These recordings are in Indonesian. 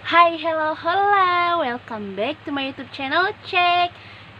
Hai, hello, welcome back to my YouTube channel Cek.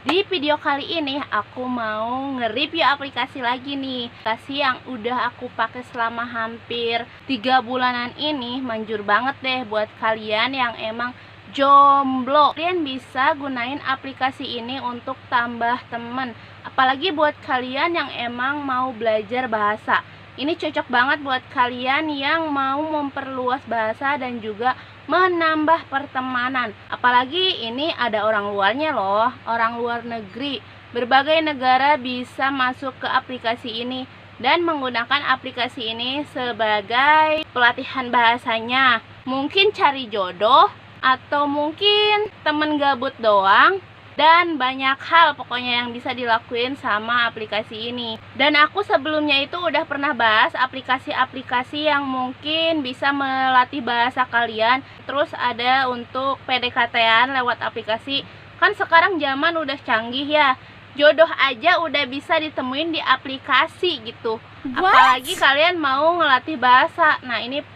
Di video kali ini aku mau nge-review aplikasi lagi nih. Aplikasi yang udah aku pakai selama hampir 3 bulanan ini manjur banget deh buat kalian yang emang jomblo. Kalian bisa gunain aplikasi ini untuk tambah temen. Apalagi buat kalian yang emang mau belajar bahasa. Ini cocok banget buat kalian yang mau memperluas bahasa dan juga menambah pertemanan. Apalagi ini ada orang luarnya loh, orang luar negeri. Berbagai negara bisa masuk ke aplikasi ini dan menggunakan aplikasi ini sebagai pelatihan bahasanya. Mungkin cari jodoh atau mungkin temen gabut doang. Dan banyak hal pokoknya yang bisa dilakuin sama aplikasi ini. Dan aku sebelumnya itu udah pernah bahas aplikasi-aplikasi yang mungkin bisa melatih bahasa kalian. Terus ada untuk PDKT-an lewat aplikasi. Kan sekarang zaman udah canggih ya. Jodoh aja udah bisa ditemuin di aplikasi gitu. Apalagi kalian mau ngelatih bahasa. Nah, ini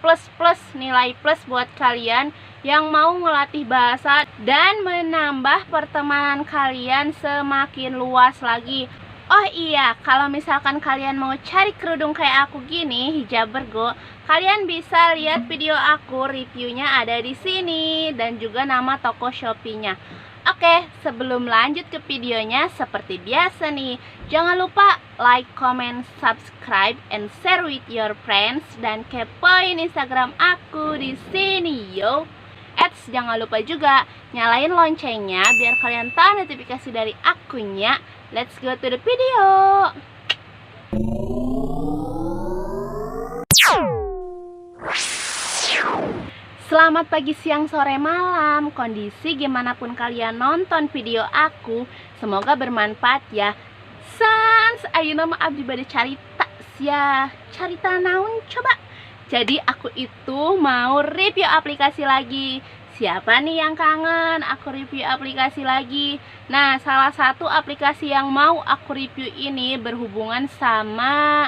nilai plus buat kalian yang mau ngelatih bahasa dan menambah pertemanan kalian semakin luas lagi. Oh iya, kalau misalkan kalian mau cari kerudung kayak aku gini, hijab bergo, kalian bisa lihat video aku, reviewnya ada di sini dan juga nama toko Shopee-nya. Oke, sebelum lanjut ke videonya, seperti biasa nih, jangan lupa like, comment, subscribe, and share with your friends dan kepoin Instagram aku di sini yo. Jangan lupa juga nyalain loncengnya biar kalian tahu notifikasi dari akunnya. Let's go to the video. Selamat pagi, siang, sore, malam. Kondisi gimana pun kalian nonton video aku, semoga bermanfaat ya. Sans, ayeuna mah abdi bade carita sia. Carita naon coba? Jadi aku itu mau review aplikasi lagi. Siapa nih yang kangen aku review aplikasi lagi? Nah, salah satu aplikasi yang mau aku review ini berhubungan sama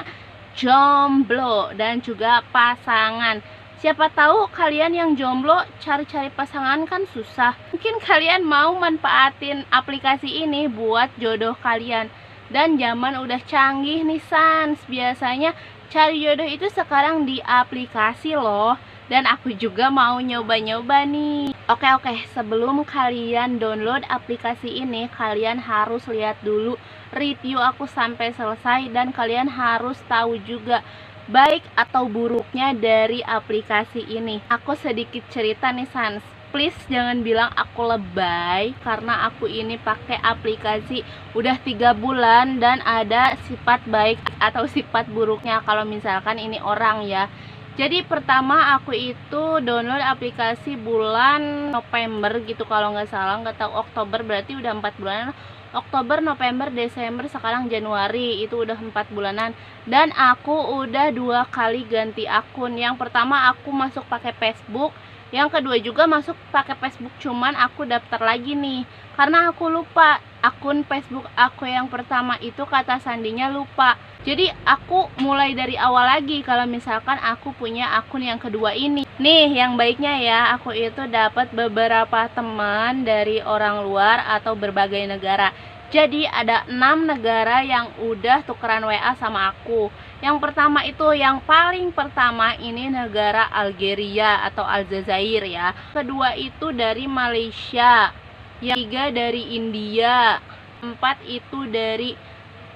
jomblo dan juga pasangan. Siapa tahu kalian yang jomblo cari-cari pasangan kan susah. Mungkin kalian mau manfaatin aplikasi ini buat jodoh kalian. Dan zaman udah canggih nih Sans. Biasanya cari jodoh itu sekarang di aplikasi loh. Dan aku juga mau nyoba-nyoba nih. Oke, sebelum kalian download aplikasi ini, kalian harus lihat dulu review aku sampai selesai. Dan kalian harus tahu juga baik atau buruknya dari aplikasi ini. Aku sedikit cerita nih Sans. Please jangan bilang aku lebay, karena aku ini pakai aplikasi udah 3 bulan dan ada sifat baik atau sifat buruknya kalau misalkan ini orang ya. Jadi pertama aku itu download aplikasi bulan November gitu kalau nggak salah, nggak tahu Oktober, berarti udah 4 bulanan. Oktober, November, Desember, sekarang Januari, itu udah 4 bulanan. Dan aku udah 2 kali ganti akun. Yang pertama aku masuk pakai Facebook, yang kedua juga masuk pakai Facebook, cuman aku daftar lagi nih karena aku lupa akun Facebook aku yang pertama itu kata sandinya lupa. Jadi aku mulai dari awal lagi kalau misalkan aku punya akun yang kedua ini. Nih yang baiknya ya, aku itu dapat beberapa teman dari orang luar atau berbagai negara. Jadi ada 6 negara yang udah tukeran WA sama aku. Yang pertama itu, yang paling pertama ini negara Algeria atau Aljazair ya. Kedua itu dari Malaysia. Yang ketiga dari India. 4 itu dari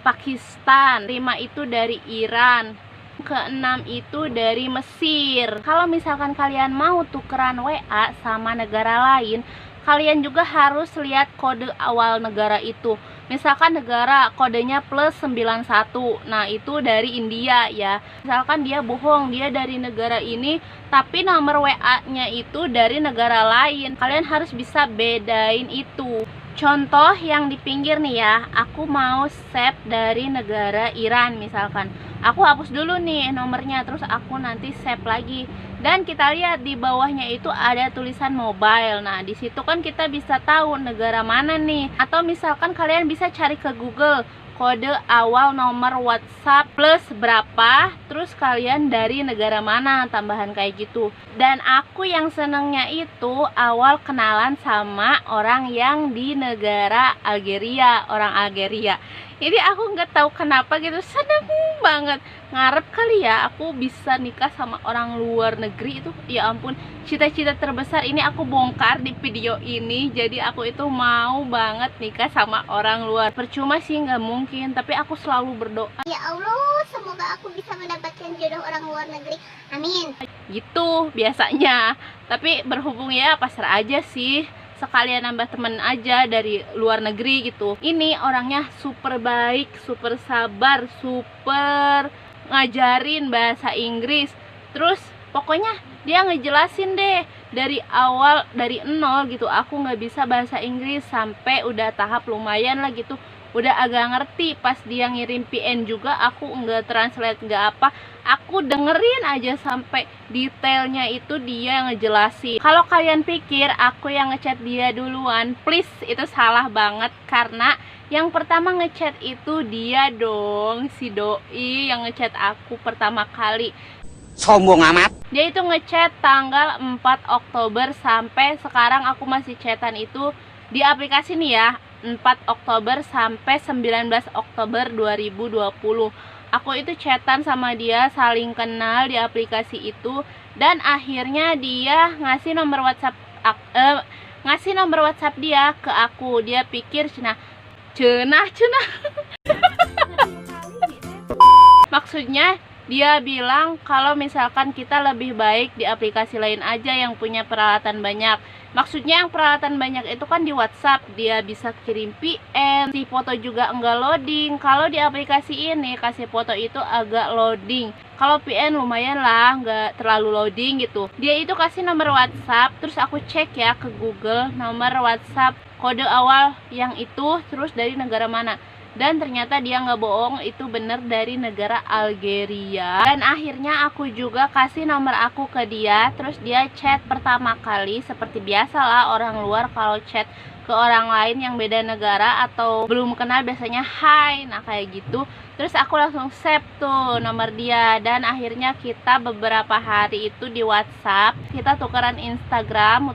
Pakistan. 5 itu dari Iran. Keenam itu dari Mesir. Kalau misalkan kalian mau tukeran WA sama negara lain, kalian juga harus lihat kode awal negara itu. Misalkan negara kodenya +91, nah itu dari India ya. Misalkan dia bohong, dia dari negara ini tapi nomor WA-nya itu dari negara lain, kalian harus bisa bedain itu. Contoh yang di pinggir nih ya, aku mau save dari negara Iran misalkan. Aku hapus dulu nih nomornya, terus aku nanti save lagi. Dan kita lihat di bawahnya itu ada tulisan mobile. Nah, di situ kan kita bisa tahu negara mana nih. Atau misalkan kalian bisa cari ke Google kode awal nomor WhatsApp plus berapa, terus kalian dari negara mana, tambahan kayak gitu. Dan aku yang senengnya itu awal kenalan sama orang yang di negara Algeria, orang Algeria. Jadi aku nggak tahu kenapa gitu, seneng banget, ngarep kali ya aku bisa nikah sama orang luar negeri itu. Ya ampun, cita-cita terbesar ini aku bongkar di video ini. Jadi aku itu mau banget nikah sama orang luar. Percuma sih nggak mungkin, tapi aku selalu berdoa, ya Allah, semoga aku bisa mendapatkan jodoh orang luar negeri, amin. gitu biasanya. Tapi berhubung ya pasrah aja sih, sekalian nambah temen aja dari luar negeri gitu. Ini orangnya super baik, super sabar, super ngajarin bahasa Inggris. Terus pokoknya dia ngejelasin deh dari awal, dari nol gitu. Aku nggak bisa bahasa Inggris sampai udah tahap lumayan lah gitu, udah agak ngerti. Pas dia ngirim PN juga aku nggak translate nggak apa, aku dengerin aja sampai detailnya itu dia yang ngejelasin. Kalau kalian pikir aku yang ngechat dia duluan, please, itu salah banget. Karena yang pertama ngechat itu dia dong, si doi yang ngechat aku pertama kali. Sombong amat. Dia itu ngechat tanggal 4 Oktober, sampai sekarang aku masih chatan itu di aplikasi nih ya, 4 Oktober sampai 19 Oktober 2020. Aku itu chatan sama dia, saling kenal di aplikasi itu. Dan akhirnya dia ngasih nomor WhatsApp dia ke aku. Dia pikir cenah maksudnya dia bilang kalau misalkan kita lebih baik di aplikasi lain aja yang punya peralatan banyak. Maksudnya yang peralatan banyak itu kan di WhatsApp, dia bisa kirim PN, si foto juga enggak loading. Kalau di aplikasi ini kasih foto itu agak loading. Kalau PN lumayan lah, enggak terlalu loading gitu. Dia itu kasih nomor WhatsApp, terus aku cek ya ke Google nomor WhatsApp kode awal yang itu, terus dari negara mana. Dan ternyata dia nggak bohong, itu bener dari negara Algeria. Dan akhirnya aku juga kasih nomor aku ke dia. Terus dia chat pertama kali, seperti biasa lah orang luar kalau chat ke orang lain yang beda negara atau belum kenal biasanya hai, nah kayak gitu. Terus aku langsung save tuh nomor dia. Dan akhirnya kita beberapa hari itu di WhatsApp, kita tukeran Instagram.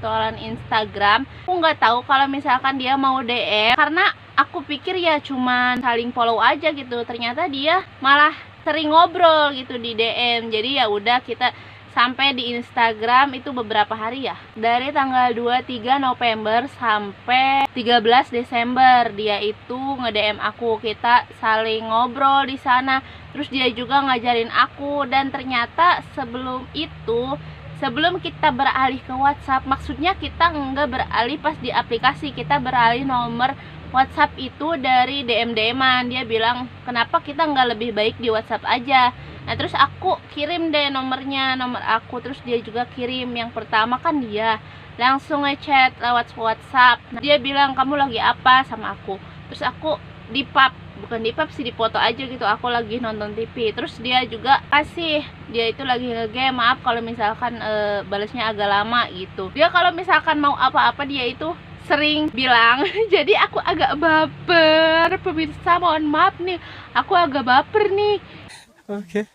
Aku nggak tahu kalau misalkan dia mau DM, karena aku pikir ya cuman saling follow aja gitu. Ternyata dia malah sering ngobrol gitu di DM. Jadi ya udah, kita sampai di Instagram itu beberapa hari ya, dari tanggal 23 November sampai 13 Desember dia itu nge-DM aku, kita saling ngobrol di sana. Terus dia juga ngajarin aku. Dan ternyata sebelum itu, sebelum kita beralih ke WhatsApp, maksudnya kita enggak beralih pas di aplikasi, kita beralih nomor WhatsApp itu dari DM-DM-an. Dia bilang kenapa kita nggak lebih baik di WhatsApp aja. Nah terus aku kirim deh nomornya, nomor aku. Terus dia juga kirim. Yang pertama kan dia langsung ngechat lewat WhatsApp. Nah, dia bilang kamu lagi apa sama aku. Terus aku di pub, bukan di pub sih, di foto aja gitu, aku lagi nonton TV. Terus dia juga kasih, dia itu lagi nge-game, maaf kalau misalkan balasnya agak lama gitu. Dia kalau misalkan mau apa-apa dia itu sering bilang. Jadi aku agak baper, pemirsa, mohon maaf nih, aku agak baper nih. Oke.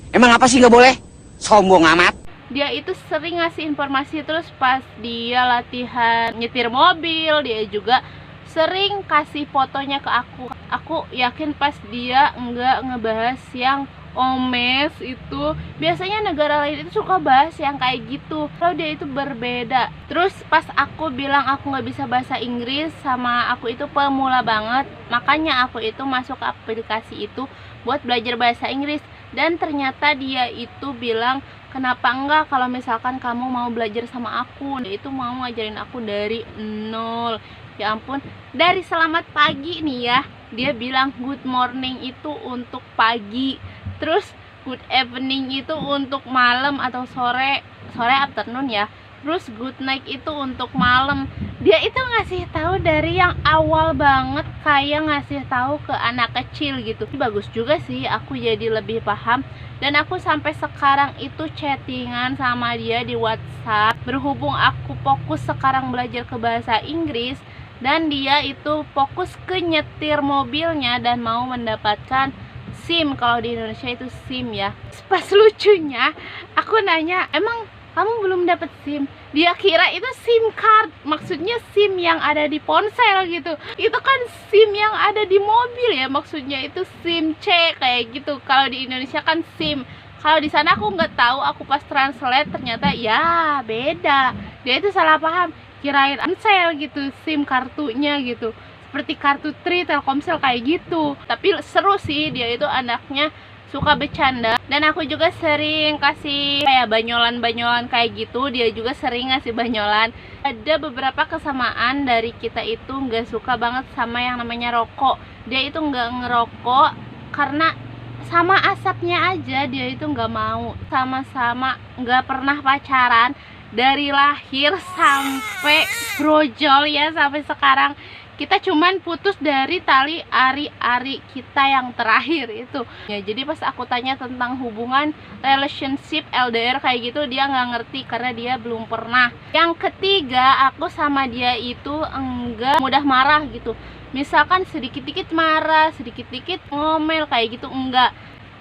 Emang apa sih nggak boleh? Sombong amat. Dia itu sering ngasih informasi. Terus pas dia latihan nyetir mobil, dia juga sering kasih fotonya ke aku. Aku yakin pas dia enggak ngebahas yang omes itu. Biasanya negara lain itu suka bahas yang kayak gitu, kalau dia itu berbeda. Terus pas aku bilang aku nggak bisa bahasa Inggris, sama aku itu pemula banget, makanya aku itu masuk ke aplikasi itu buat belajar bahasa Inggris. Dan ternyata dia itu bilang kenapa enggak kalau misalkan kamu mau belajar sama aku. Dia itu mau ngajarin aku dari nol. Ya ampun, dari selamat pagi nih ya, dia bilang good morning itu untuk pagi, terus good evening itu untuk malam atau sore afternoon ya, terus good night itu untuk malam. Dia itu ngasih tahu dari yang awal banget, kayak ngasih tahu ke anak kecil gitu. Bagus juga sih, aku jadi lebih paham. Dan aku sampai sekarang itu chattingan sama dia di WhatsApp. Berhubung aku fokus sekarang belajar ke bahasa Inggris, dan dia itu fokus ke nyetir mobilnya dan mau mendapatkan SIM. Kalau di Indonesia itu SIM ya. Pas lucunya aku nanya, emang kamu belum dapat SIM? Dia kira itu SIM card, maksudnya SIM yang ada di ponsel gitu. Itu kan SIM yang ada di mobil ya, maksudnya itu SIM C kayak gitu. Kalau di Indonesia kan SIM. Kalau di sana aku nggak tahu, aku pas translate ternyata ya beda. Dia itu salah paham, kirain ponsel gitu, SIM kartunya gitu. Seperti kartu Tri, Telkomsel kayak gitu. Tapi seru sih, dia itu anaknya suka bercanda. Dan aku juga sering kasih kayak banyolan-banyolan kayak gitu. Dia juga sering ngasih banyolan. Ada beberapa kesamaan dari kita itu nggak suka banget sama yang namanya rokok. Dia itu nggak ngerokok karena sama asapnya aja dia itu nggak mau. Sama-sama nggak pernah pacaran dari lahir sampai brojol ya, sampai sekarang. Kita cuman putus dari tali ari-ari kita yang terakhir itu ya. Jadi pas aku tanya tentang hubungan relationship LDR kayak gitu, dia nggak ngerti karena dia belum pernah. Yang ketiga, aku sama dia itu enggak mudah marah gitu. Misalkan sedikit-dikit marah, sedikit-dikit ngomel kayak gitu, enggak.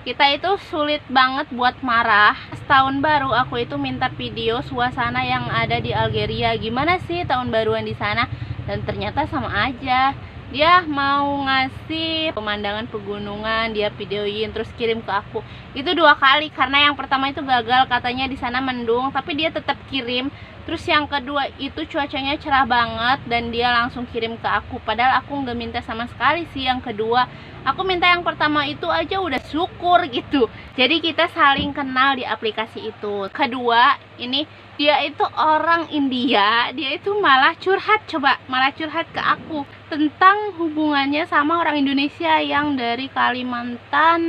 Kita itu sulit banget buat marah. Tahun baru aku itu minta video suasana yang ada di Algeria. Gimana sih tahun baruan di sana? Dan ternyata sama aja. Dia mau ngasih pemandangan pegunungan, dia videoin terus kirim ke aku. Itu 2 kali karena yang pertama itu gagal, katanya di sana mendung, tapi dia tetap kirim. Terus yang kedua itu cuacanya cerah banget dan dia langsung kirim ke aku. Padahal aku nggak minta sama sekali sih yang kedua. Aku minta yang pertama itu aja udah syukur gitu. Jadi kita saling kenal di aplikasi itu. Kedua, ini dia itu orang India. Dia itu malah curhat, malah curhat ke aku tentang hubungannya sama orang Indonesia yang dari Kalimantan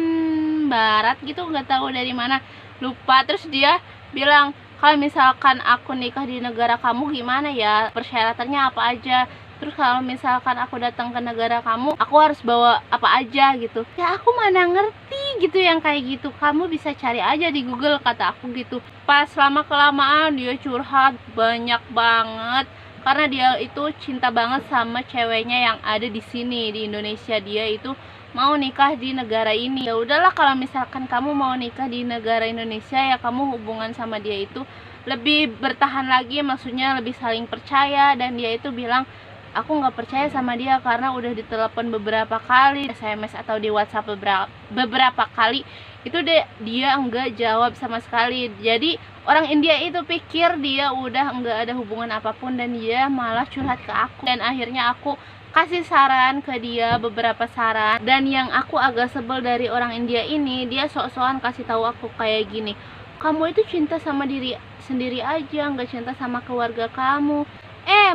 Barat gitu, nggak tahu dari mana, lupa. Terus dia bilang, kalau misalkan aku nikah di negara kamu gimana ya, persyaratannya apa aja. Terus kalau misalkan aku datang ke negara kamu, aku harus bawa apa aja gitu. Ya aku mana ngerti gitu yang kayak gitu. Kamu bisa cari aja di Google, kata aku gitu. Pas lama kelamaan dia curhat banyak banget karena dia itu cinta banget sama ceweknya yang ada di sini di Indonesia. Dia itu mau nikah di negara ini. Ya udahlah, kalau misalkan kamu mau nikah di negara Indonesia, ya kamu hubungan sama dia itu lebih bertahan lagi, maksudnya lebih saling percaya. Dan dia itu bilang, aku nggak percaya sama dia karena udah ditelepon beberapa kali, SMS atau di WhatsApp beberapa kali, itu dia nggak jawab sama sekali. Jadi orang India itu pikir dia udah nggak ada hubungan apapun dan dia malah curhat ke aku. Dan akhirnya aku kasih saran ke dia, beberapa saran. Dan yang aku agak sebel dari orang India ini, dia sok-sokan kasih tahu aku kayak gini, kamu itu cinta sama diri sendiri aja, nggak cinta sama keluarga kamu.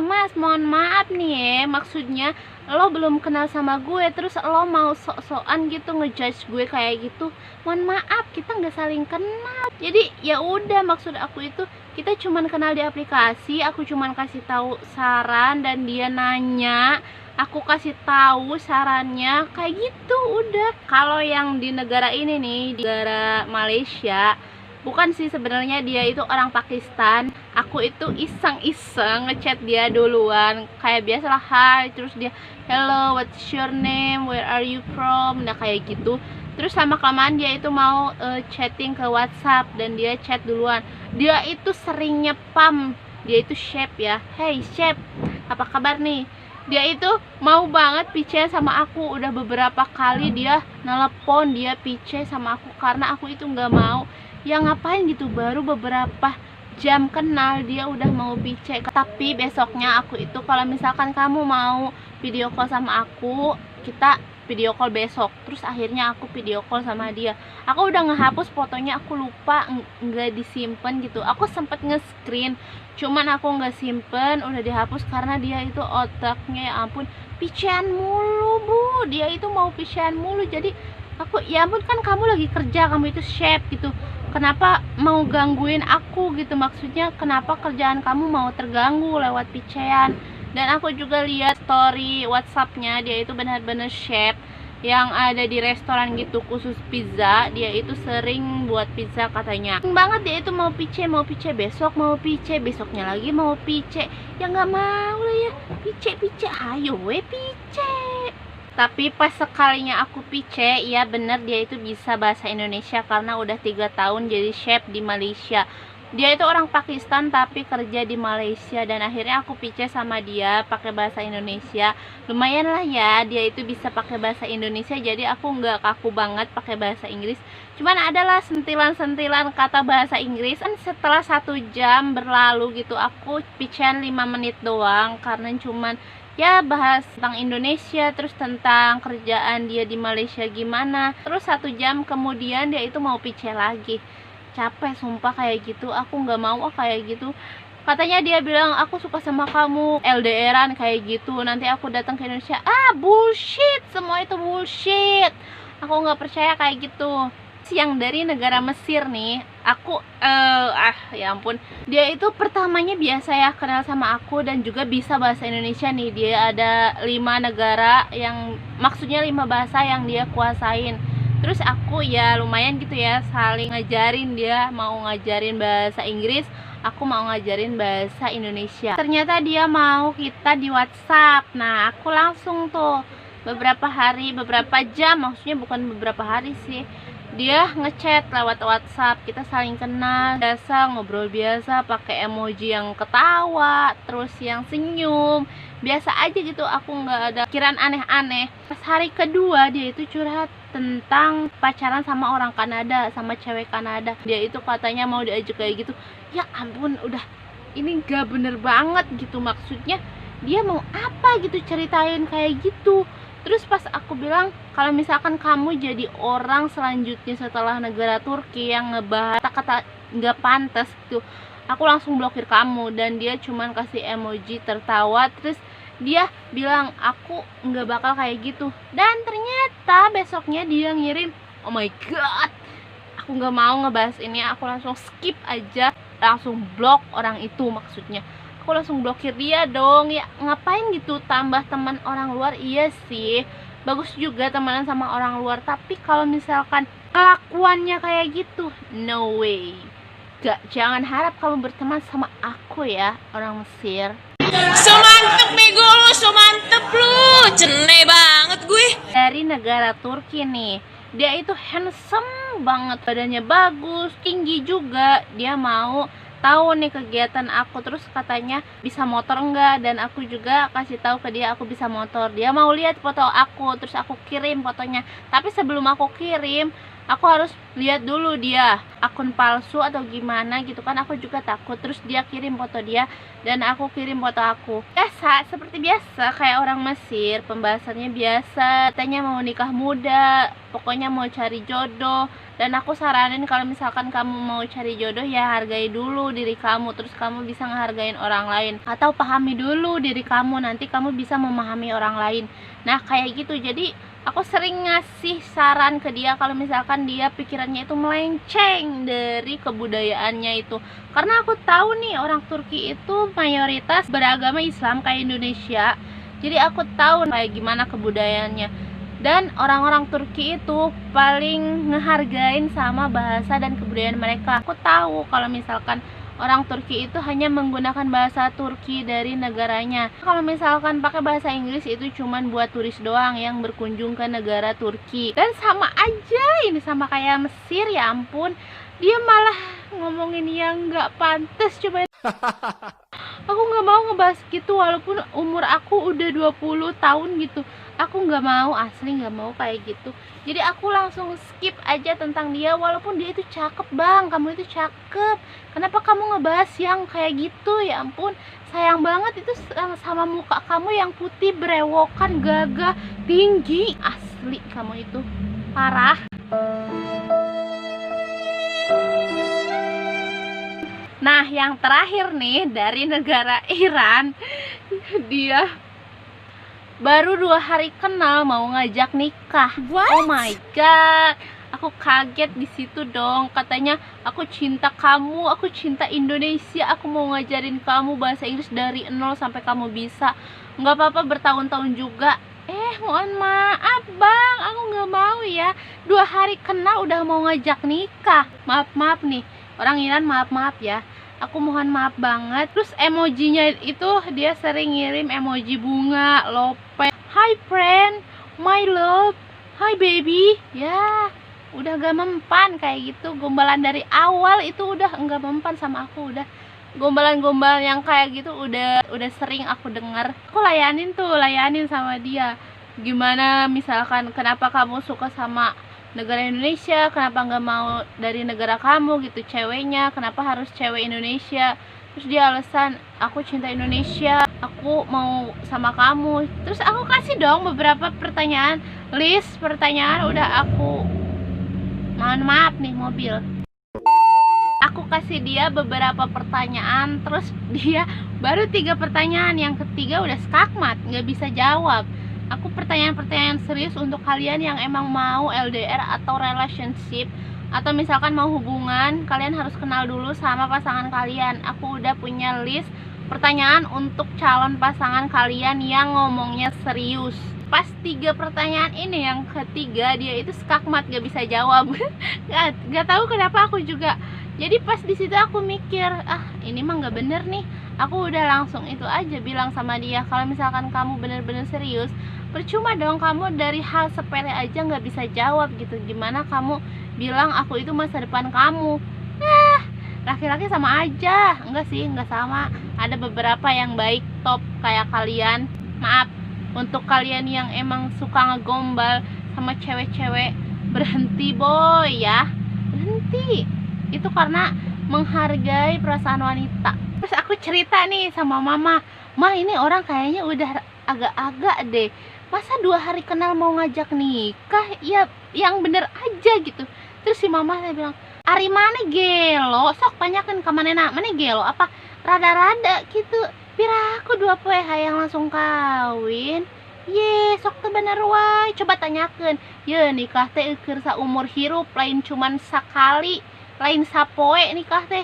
Mas, mohon maaf nih ya, maksudnya lo belum kenal sama gue, terus lo mau sok-sokan gitu ngejudge gue kayak gitu. Mohon maaf, kita nggak saling kenal. Jadi ya udah, maksud aku itu kita cuman kenal di aplikasi. Aku cuman kasih tahu saran dan dia nanya, aku kasih tahu sarannya kayak gitu udah. Kalau yang di negara ini nih, di negara Malaysia, bukan sih sebenarnya, dia itu orang Pakistan. Aku itu iseng-iseng ngechat dia duluan, kayak biasalah hai, terus dia hello, what's your name, where are you from, nah kayak gitu. Terus lama kelamaan dia itu mau chatting ke WhatsApp dan dia chat duluan. Dia itu sering nyepam, dia itu chef ya, hey chef, apa kabar nih. Dia itu mau banget pice sama aku, udah beberapa kali dia nelpon, dia pice sama aku karena aku itu nggak mau. Ya ngapain gitu, baru beberapa jam kenal dia udah mau pice. Tapi besoknya aku itu, kalau misalkan kamu mau video call sama aku, kita video call besok. Terus akhirnya aku video call sama dia. Aku udah ngehapus fotonya, aku lupa nggak disimpan gitu. Aku sempet nge-screen, cuman aku nggak simpen, udah dihapus karena dia itu otaknya ya ampun, picean mulu bu. Dia itu mau picean mulu. Jadi aku, ya ampun, kan kamu lagi kerja, kamu itu chef gitu, kenapa mau gangguin aku gitu, maksudnya kenapa kerjaan kamu mau terganggu lewat picean. Dan aku juga lihat story WhatsAppnya, dia itu benar-benar chef yang ada di restoran gitu khusus pizza. Dia itu sering buat pizza katanya. Banget dia itu mau pice besok, mau pice besoknya lagi, mau pice. Ya nggak mau lah ya, pice hayo we pice. Tapi pas sekalinya aku pice, ya bener dia itu bisa bahasa Indonesia karena udah 3 tahun jadi chef di Malaysia. Dia itu orang Pakistan tapi kerja di Malaysia, dan akhirnya aku pice sama dia pakai bahasa Indonesia. Lumayan lah ya, dia itu bisa pakai bahasa Indonesia, jadi aku nggak kaku banget pakai bahasa Inggris. Cuman adalah sentilan-sentilan kata bahasa Inggris. Dan setelah 1 jam berlalu gitu, aku picean 5 menit doang karena cuman ya bahas tentang Indonesia, terus tentang kerjaan dia di Malaysia gimana. Terus 1 jam kemudian dia itu mau pice lagi. Capek sumpah kayak gitu, aku nggak mau kayak gitu. Katanya dia bilang aku suka sama kamu, LDRan kayak gitu, nanti aku datang ke Indonesia. Bullshit, semua itu bullshit. Aku nggak percaya kayak gitu. Yang dari negara Mesir nih, aku ya ampun, dia itu pertamanya biasa ya kenal sama aku dan juga bisa bahasa Indonesia nih. Dia ada 5 negara yang maksudnya 5 bahasa yang dia kuasain. Terus aku ya lumayan gitu ya, saling ngajarin. Dia mau ngajarin bahasa Inggris, aku mau ngajarin bahasa Indonesia. Ternyata dia mau kita di WhatsApp. Nah aku langsung tuh beberapa jam, maksudnya bukan beberapa hari sih, dia ngechat lewat WhatsApp. Kita saling kenal, biasa ngobrol biasa, pakai emoji yang ketawa, terus yang senyum, biasa aja gitu. Aku nggak ada pikiran aneh-aneh. Pas hari kedua dia itu curhat tentang pacaran sama orang Kanada, sama cewek Kanada. Dia itu katanya mau diajak kayak gitu. Ya ampun, udah ini gak bener banget gitu. Maksudnya dia mau apa gitu ceritain kayak gitu. Terus pas aku bilang kalau misalkan kamu jadi orang selanjutnya setelah negara Turki yang ngebahas kata-kata nggak pantas gitu, aku langsung blokir kamu. Dan dia cuman kasih emoji tertawa. Terus dia bilang aku nggak bakal kayak gitu. Dan ternyata besoknya dia ngirim, oh my god, aku nggak mau ngebahas ini. Aku langsung skip aja, langsung blok orang itu. Maksudnya aku langsung blokir dia dong. Ya ngapain gitu tambah teman orang luar. Iya sih, bagus juga temenan sama orang luar, tapi kalau misalkan kelakuannya kayak gitu, no way. Jangan harap kamu berteman sama aku ya, orang Mesir. So mantep bego lu, so mantep lu, ceneh banget gue. Dari negara Turki nih, dia itu handsome banget, badannya bagus, tinggi juga. Dia mau tahu nih kegiatan aku, terus katanya bisa motor enggak, dan aku juga kasih tahu ke dia aku bisa motor. Dia mau lihat foto aku, terus aku kirim fotonya. Tapi sebelum aku kirim, aku harus lihat dulu dia akun palsu atau gimana gitu kan. Aku juga takut. Terus dia kirim foto dia dan aku kirim foto aku. Biasa, seperti biasa kayak orang Mesir, pembahasannya biasa. Katanya mau nikah muda, pokoknya mau cari jodoh. Dan aku saranin kalau misalkan kamu mau cari jodoh ya hargai dulu diri kamu, terus kamu bisa ngehargain orang lain. Atau pahami dulu diri kamu, nanti kamu bisa memahami orang lain. Nah kayak gitu. Jadi aku sering ngasih saran ke dia kalau misalkan dia pikirannya itu melenceng dari kebudayaannya itu. Karena aku tahu nih orang Turki itu mayoritas beragama Islam kayak Indonesia. Jadi aku tahu kayak gimana kebudayaannya. Dan orang-orang Turki itu paling ngehargain sama bahasa dan kebudayaan mereka. Aku tahu kalau misalkan orang Turki itu hanya menggunakan bahasa Turki dari negaranya. Kalau misalkan pakai bahasa Inggris itu cuman buat turis doang yang berkunjung ke negara Turki. Dan sama aja ini sama kayak Mesir, ya ampun. Dia malah ngomongin yang nggak pantas. Coba aku nggak mau ngebahas gitu walaupun umur aku udah 20 tahun gitu. Aku nggak mau, asli nggak mau kayak gitu. Jadi aku langsung skip aja tentang dia. Walaupun dia itu cakep bang, kamu itu cakep, kenapa kamu ngebahas yang kayak gitu? Ya ampun, sayang banget itu sama muka kamu yang putih, berewokan, gagah, tinggi. Asli kamu itu parah. Nah yang terakhir nih dari negara Iran, dia baru 2 hari kenal mau ngajak nikah. What? Oh my god, aku kaget di situ dong. Katanya aku cinta kamu, aku cinta Indonesia, aku mau ngajarin kamu bahasa Inggris dari nol sampai kamu bisa. Nggak apa-apa bertahun-tahun juga. mohon maaf bang, aku nggak mau ya. 2 hari kenal udah mau ngajak nikah. Maaf nih, orang Iran maaf ya. Aku mohon maaf banget. Terus emojinya itu dia sering ngirim emoji bunga, lope. Hi friend, my love, hi baby. Ya, udah gak mempan kayak gitu. Gombalan dari awal itu udah enggak mempan sama aku. Udah gombalan-gombalan yang kayak gitu udah sering aku dengar. Aku layanin sama dia. Gimana misalkan kenapa kamu suka sama negara Indonesia, kenapa nggak mau dari negara kamu gitu ceweknya, kenapa harus cewek Indonesia. Terus dia alasan, aku cinta Indonesia, aku mau sama kamu. Terus aku kasih dong beberapa pertanyaan, list pertanyaan udah aku, mohon maaf nih mobil, aku kasih dia beberapa pertanyaan. Terus dia baru 3 pertanyaan, yang ketiga udah skakmat, nggak bisa jawab. Aku pertanyaan-pertanyaan serius untuk kalian yang emang mau LDR atau relationship, atau misalkan mau hubungan, kalian harus kenal dulu sama pasangan kalian. Aku udah punya list pertanyaan untuk calon pasangan kalian yang ngomongnya serius. Pas 3 pertanyaan ini, yang ketiga dia itu skakmat, gak bisa jawab. gak tahu kenapa aku juga. Jadi pas di situ aku mikir, ini mah nggak bener nih. Aku udah langsung itu aja bilang sama dia, kalau misalkan kamu bener-bener serius, percuma dong kamu dari hal sepele aja nggak bisa jawab gitu. Gimana kamu bilang aku itu masa depan kamu? Laki-laki sama aja. Enggak sih, enggak sama. Ada beberapa yang baik, top kayak kalian. Maaf, untuk kalian yang emang suka ngegombal sama cewek-cewek, berhenti boy ya, berhenti. Itu karena menghargai perasaan wanita. Terus aku cerita nih sama mama, ini orang kayaknya udah agak-agak deh, masa 2 hari kenal mau ngajak nikah, ya yang bener aja gitu. Terus si mama saya bilang, ari mana gelo, sok tanyakan ke mana gelo, apa rada-rada gitu, pira aku 2 poe hayang langsung kawin. Ye, sok teh bener wae, coba tanyakan. Ye, nikah teh keur saumur hirup, lain cuman sekali, lain sapoe nikah teh.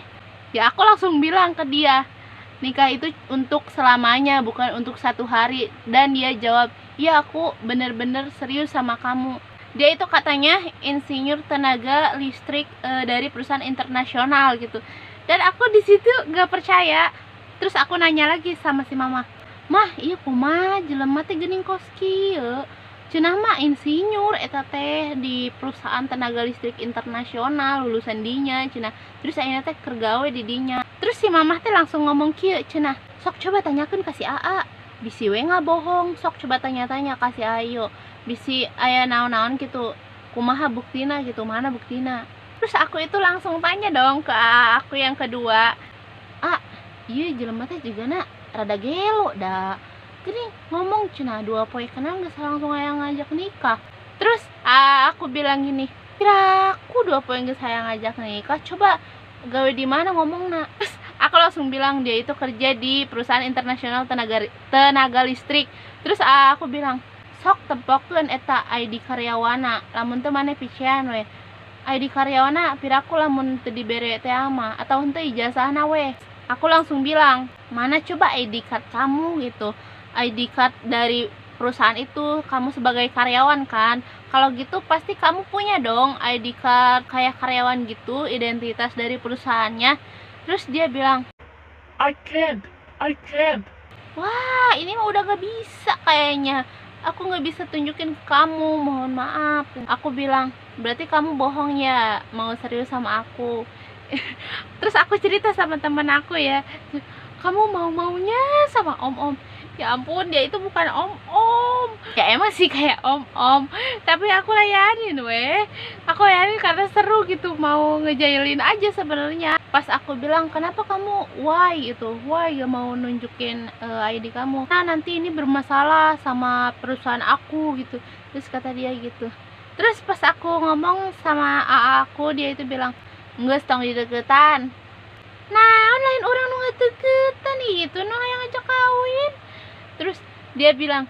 Ya aku langsung bilang ke dia, nikah itu untuk selamanya, bukan untuk 1 hari. Dan dia jawab, iya aku bener-bener serius sama kamu. Dia itu katanya insinyur tenaga listrik dari perusahaan internasional gitu. Dan aku di situ gak percaya. Terus aku nanya lagi sama si mama, mah iya kumaha jelema teh geuning kos kieu? Cenah mah insinyur eta teh di perusahaan tenaga listrik internasional, lulusan dinya cenah. Terus ayeuna teh keur gawe di dinya. Terus si mamah teh langsung ngomong kieu cenah, sok coba tanyakeun ka si Aa. Bisi we ngabohong, sok coba tanya-tanya ka si Ayo. Bisi aya naon-naon gitu. Kumaha buktina gitu, mana buktina? Terus aku itu langsung tanya dong ke aku yang kedua. Iya jelema teh jigana rada gelo da. Jadi ngomong cenah 2 poe kenal geus langsung aya ngajak nikah. Terus aku bilang gini, kira aku 2 poe geus aya ngajak nikah, coba gawe di mana ngomongna. Terus aku langsung bilang dia itu kerja di perusahaan internasional tenaga listrik. Terus aku bilang, sok tempokeun eta ID karyawana, lamun teu maneh pician we. ID karyawana piraku lamun teu dibere teh mah, atau henteu ijazahna we. Aku langsung bilang, mana coba ID card kamu gitu, ID card dari perusahaan itu, kamu sebagai karyawan kan, kalau gitu pasti kamu punya dong ID card kayak karyawan gitu, identitas dari perusahaannya. Terus dia bilang, I can't. Wah, ini mah udah gak bisa kayaknya, aku gak bisa tunjukin ke kamu, mohon maaf. Aku bilang, berarti kamu bohong ya, mau serius sama aku. Terus aku cerita sama temen aku ya, kamu mau-maunya sama om-om. Ya ampun, dia itu bukan om-om. Ya emang sih kayak om-om, tapi aku layanin weh. Aku layanin karena seru gitu, mau ngejailin aja sebenarnya. Pas aku bilang, kenapa kamu why gak mau nunjukin ID kamu? Nah nanti ini bermasalah sama perusahaan aku gitu. Terus kata dia gitu. Terus pas aku ngomong sama AA aku, dia itu bilang, nggak tong di deketan. Nah, lain orang nu deketan itu nu yang ngajak kawin. Terus dia bilang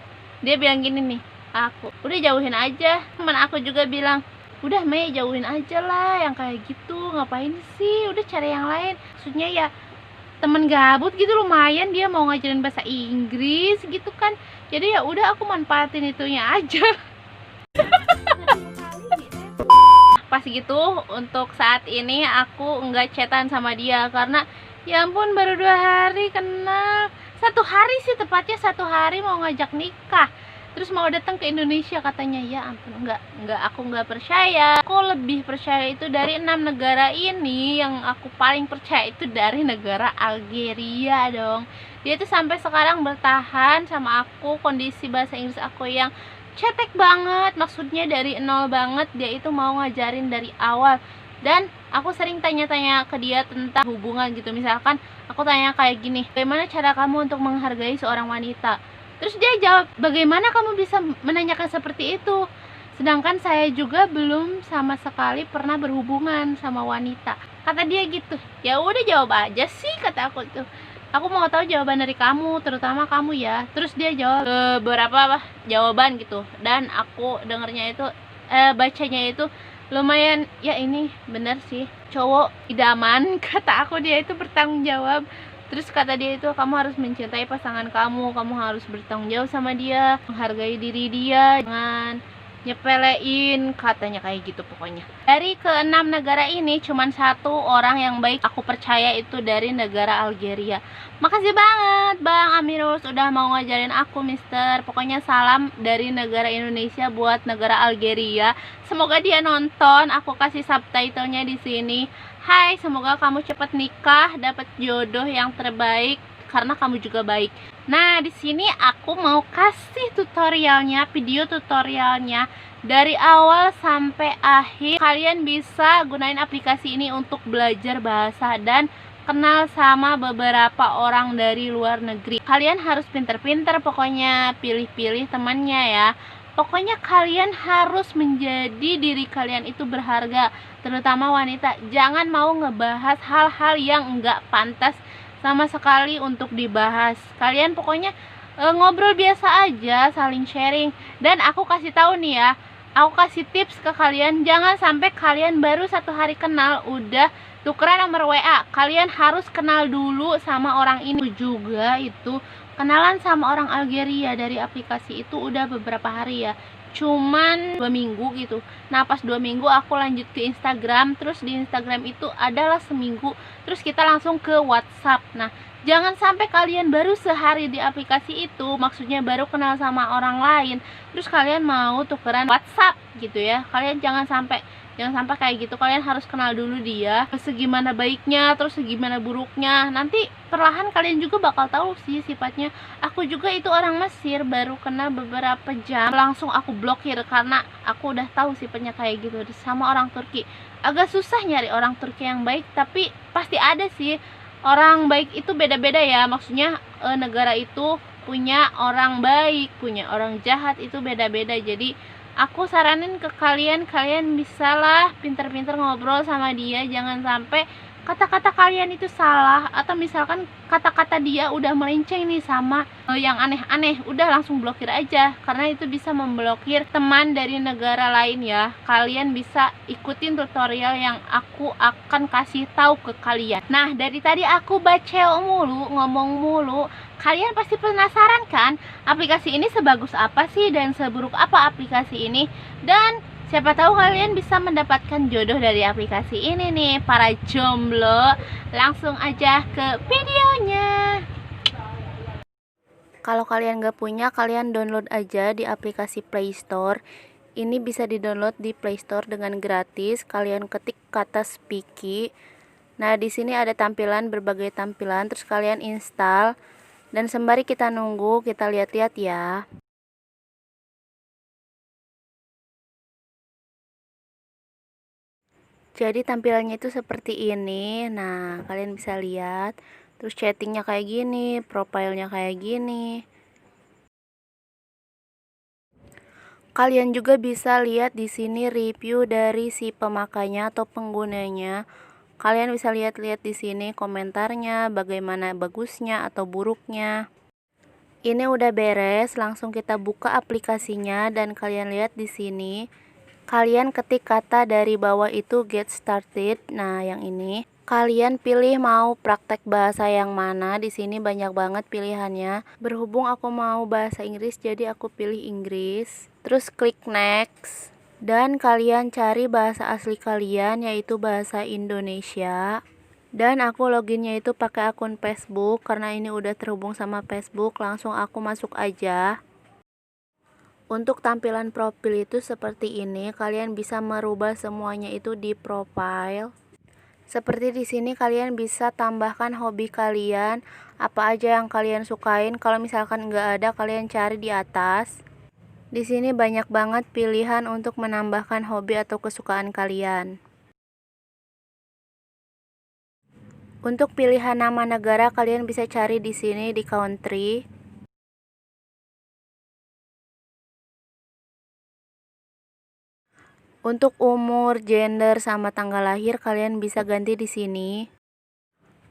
gini nih, aku udah jauhin aja. Teman aku juga bilang, udah Mei jauhin aja lah yang kayak gitu, ngapain sih, udah cari yang lain. Maksudnya ya temen gabut gitu, lumayan dia mau ngajarin bahasa Inggris gitu kan. Jadi ya udah aku manfaatin itunya aja. Pas gitu untuk saat ini aku nggak chatan sama dia karena ya ampun baru 2 hari kenal. 1 hari sih tepatnya, 1 hari mau ngajak nikah. Terus mau datang ke Indonesia katanya. Ya ampun, aku nggak percaya. Aku lebih percaya itu dari 6 negara ini. Yang aku paling percaya itu dari negara Algeria dong. Dia tuh sampai sekarang bertahan sama aku. Kondisi bahasa Inggris aku yang cetek banget, maksudnya dari nol banget, dia itu mau ngajarin dari awal. Dan aku sering tanya-tanya ke dia tentang hubungan gitu. Misalkan aku tanya kayak gini, bagaimana cara kamu untuk menghargai seorang wanita? Terus dia jawab, bagaimana kamu bisa menanyakan seperti itu? Sedangkan saya juga belum sama sekali pernah berhubungan sama wanita. Kata dia gitu. Ya udah jawab aja sih, kata aku tuh. Aku mau tahu jawaban dari kamu, terutama kamu ya. Terus dia jawab beberapa jawaban gitu. Dan aku dengernya itu, bacanya itu lumayan, ya ini bener sih. Cowok idaman, kata aku, dia itu bertanggung jawab. Terus kata dia itu, kamu harus mencintai pasangan kamu harus bertanggung jawab sama dia, menghargai diri dia, jangan nyepelein, katanya kayak gitu pokoknya. Dari ke-6 negara ini cuman 1 orang yang baik aku percaya, itu dari negara Algeria. Makasih banget Bang Amirus udah mau ngajarin aku, Mister. Pokoknya salam dari negara Indonesia buat negara Algeria. Semoga dia nonton, aku kasih subtitlenya di sini. Hai, semoga kamu cepat nikah, dapat jodoh yang terbaik karena kamu juga baik. Nah, di sini aku mau kasih tutorialnya, video tutorialnya dari awal sampai akhir. Kalian bisa gunain aplikasi ini untuk belajar bahasa dan kenal sama beberapa orang dari luar negeri. Kalian harus pinter-pinter pokoknya, pilih-pilih temannya ya. Pokoknya kalian harus menjadi diri kalian itu berharga, terutama wanita. Jangan mau ngebahas hal-hal yang enggak pantas sama sekali untuk dibahas. Kalian pokoknya ngobrol biasa aja, saling sharing. Dan aku kasih tahu nih ya, aku kasih tips ke kalian, jangan sampai kalian baru 1 hari kenal udah tukeran nomor WA. Kalian harus kenal dulu sama orang ini juga. Itu kenalan sama orang Algeria dari aplikasi itu udah beberapa hari ya, cuman 2 minggu gitu. Nah pas 2 minggu aku lanjut ke Instagram, terus di Instagram itu adalah seminggu, terus kita langsung ke WhatsApp. Nah jangan sampai kalian baru sehari di aplikasi itu, maksudnya baru kenal sama orang lain, terus kalian mau tukeran WhatsApp gitu ya. Kalian jangan sampai kayak gitu. Kalian harus kenal dulu dia, segimana baiknya, terus segimana buruknya. Nanti perlahan kalian juga bakal tahu sih sifatnya. Aku juga itu orang Mesir, baru kenal beberapa jam langsung aku blokir karena aku udah tahu sifatnya kayak gitu. Sama orang Turki agak susah nyari orang Turki yang baik, tapi pasti ada sih. Orang baik itu beda-beda ya, maksudnya negara itu punya orang baik, punya orang jahat, itu beda-beda. Jadi aku saranin ke kalian, kalian bisalah pinter-pinter ngobrol sama dia. Jangan sampai kata-kata kalian itu salah, atau misalkan kata-kata dia udah melenceng nih sama yang aneh-aneh, udah langsung blokir aja, karena itu bisa memblokir teman dari negara lain ya. Kalian bisa ikutin tutorial yang aku akan kasih tahu ke kalian. Nah dari tadi aku baca mulu, ngomong mulu, kalian pasti penasaran kan aplikasi ini sebagus apa sih dan seburuk apa aplikasi ini. Dan siapa tahu kalian bisa mendapatkan jodoh dari aplikasi ini nih, para jomblo. Langsung aja ke videonya. Kalau kalian gak punya, kalian download aja di aplikasi Play Store. Ini bisa di-download di Play Store dengan gratis. Kalian ketik kata Speaky. Nah, di sini ada tampilan, berbagai tampilan, terus kalian install. Dan sembari kita nunggu, kita lihat-lihat ya. Jadi tampilannya itu seperti ini. Nah, kalian bisa lihat. Terus chattingnya kayak gini, profilnya kayak gini. Kalian juga bisa lihat di sini review dari si pemakainya atau penggunanya. Kalian bisa lihat-lihat di sini komentarnya, bagaimana bagusnya atau buruknya. Ini udah beres, langsung kita buka aplikasinya dan kalian lihat di sini. Kalian ketik kata dari bawah itu get started. Nah, yang ini. Kalian pilih mau praktek bahasa yang mana. Di sini banyak banget pilihannya. Berhubung aku mau bahasa Inggris, jadi aku pilih Inggris. Terus klik next. Dan kalian cari bahasa asli kalian, yaitu bahasa Indonesia. Dan aku loginnya itu pakai akun Facebook, karena ini udah terhubung sama Facebook. Langsung aku masuk aja. Untuk tampilan profil itu seperti ini. Kalian bisa merubah semuanya itu di profile. Seperti di sini kalian bisa tambahkan hobi kalian, apa aja yang kalian sukain. Kalau misalkan nggak ada, kalian cari di atas. Di sini banyak banget pilihan untuk menambahkan hobi atau kesukaan kalian. Untuk pilihan nama negara, kalian bisa cari di sini di country. Untuk umur, gender, sama tanggal lahir kalian bisa ganti di sini.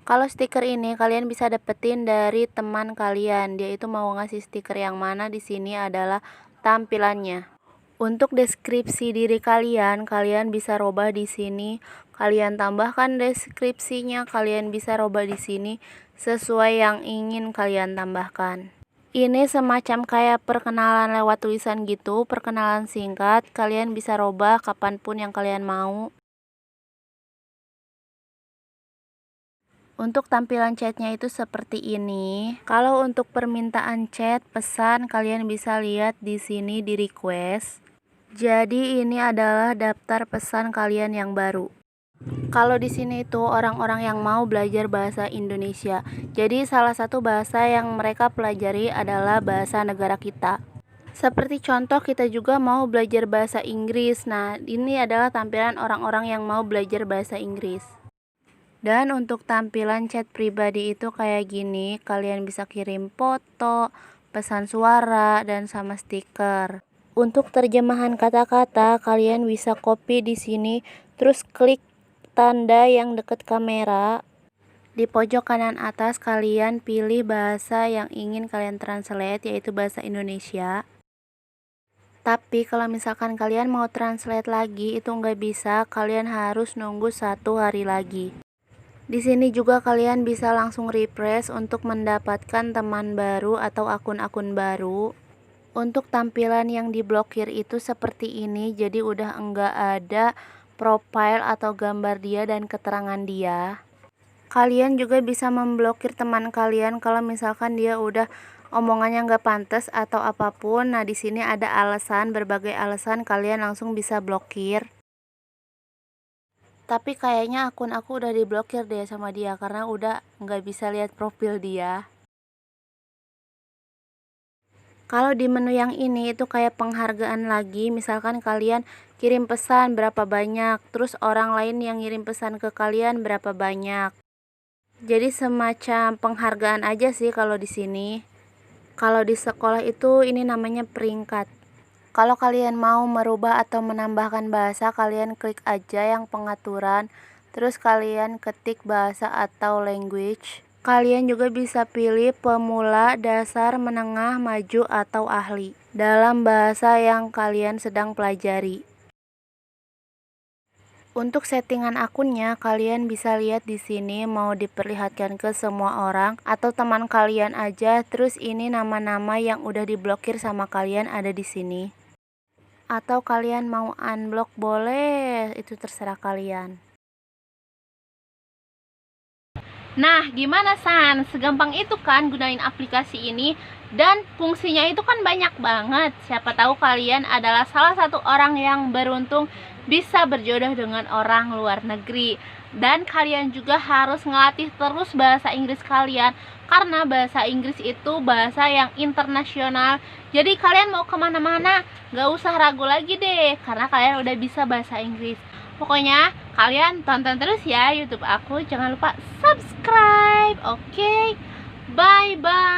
Kalau stiker ini kalian bisa dapetin dari teman kalian. Dia itu mau ngasih stiker yang mana, di sini adalah tampilannya. Untuk deskripsi diri kalian bisa rubah di sini. Kalian tambahkan deskripsinya, kalian bisa rubah di sini sesuai yang ingin kalian tambahkan. Ini semacam kayak perkenalan lewat tulisan gitu, perkenalan singkat. Kalian bisa rubah kapanpun yang kalian mau. Untuk tampilan chatnya itu seperti ini. Kalau untuk permintaan chat, pesan, kalian bisa lihat di sini di request. Jadi ini adalah daftar pesan kalian yang baru. Kalau di sini itu orang-orang yang mau belajar bahasa Indonesia. Jadi salah satu bahasa yang mereka pelajari adalah bahasa negara kita. Seperti contoh, kita juga mau belajar bahasa Inggris. Nah, ini adalah tampilan orang-orang yang mau belajar bahasa Inggris. Dan untuk tampilan chat pribadi itu kayak gini. Kalian bisa kirim foto, pesan suara, dan sama stiker. Untuk terjemahan kata-kata, kalian bisa copy di sini, terus klik tanda yang dekat kamera. Di pojok kanan atas kalian pilih bahasa yang ingin kalian translate, yaitu bahasa Indonesia. Tapi kalau misalkan kalian mau translate lagi, itu nggak bisa, kalian harus nunggu 1 hari lagi. Di sini juga kalian bisa langsung refresh untuk mendapatkan teman baru atau akun-akun baru. Untuk tampilan yang diblokir itu seperti ini, jadi udah enggak ada profile atau gambar dia dan keterangan dia. Kalian juga bisa memblokir teman kalian kalau misalkan dia udah omongannya nggak pantas atau apapun. Nah, di sini ada alasan, berbagai alasan, kalian langsung bisa blokir. Tapi kayaknya akun aku udah diblokir deh sama dia, karena udah nggak bisa lihat profil dia. Kalau di menu yang ini itu kayak penghargaan lagi. Misalkan kalian kirim pesan berapa banyak, terus orang lain yang ngirim pesan ke kalian berapa banyak. Jadi semacam penghargaan aja sih kalau di sini. Kalau di sekolah itu ini namanya peringkat. Kalau kalian mau merubah atau menambahkan bahasa, kalian klik aja yang pengaturan, terus kalian ketik bahasa atau language. Kalian juga bisa pilih pemula, dasar, menengah, maju, atau ahli dalam bahasa yang kalian sedang pelajari. Untuk settingan akunnya, kalian bisa lihat di sini mau diperlihatkan ke semua orang atau teman kalian aja. Terus ini nama-nama yang udah diblokir sama kalian ada di sini. Atau kalian mau unblock boleh, itu terserah kalian. Nah, gimana San? Segampang itu kan gunain aplikasi ini, dan fungsinya itu kan banyak banget. Siapa tahu kalian adalah salah satu orang yang beruntung bisa berjodoh dengan orang luar negeri. Dan kalian juga harus ngelatih terus bahasa Inggris kalian, karena bahasa Inggris itu bahasa yang internasional. Jadi kalian mau kemana-mana gak usah ragu lagi deh, karena kalian udah bisa bahasa Inggris. Pokoknya kalian tonton terus ya YouTube aku. Jangan lupa subscribe. Oke, bye-bye.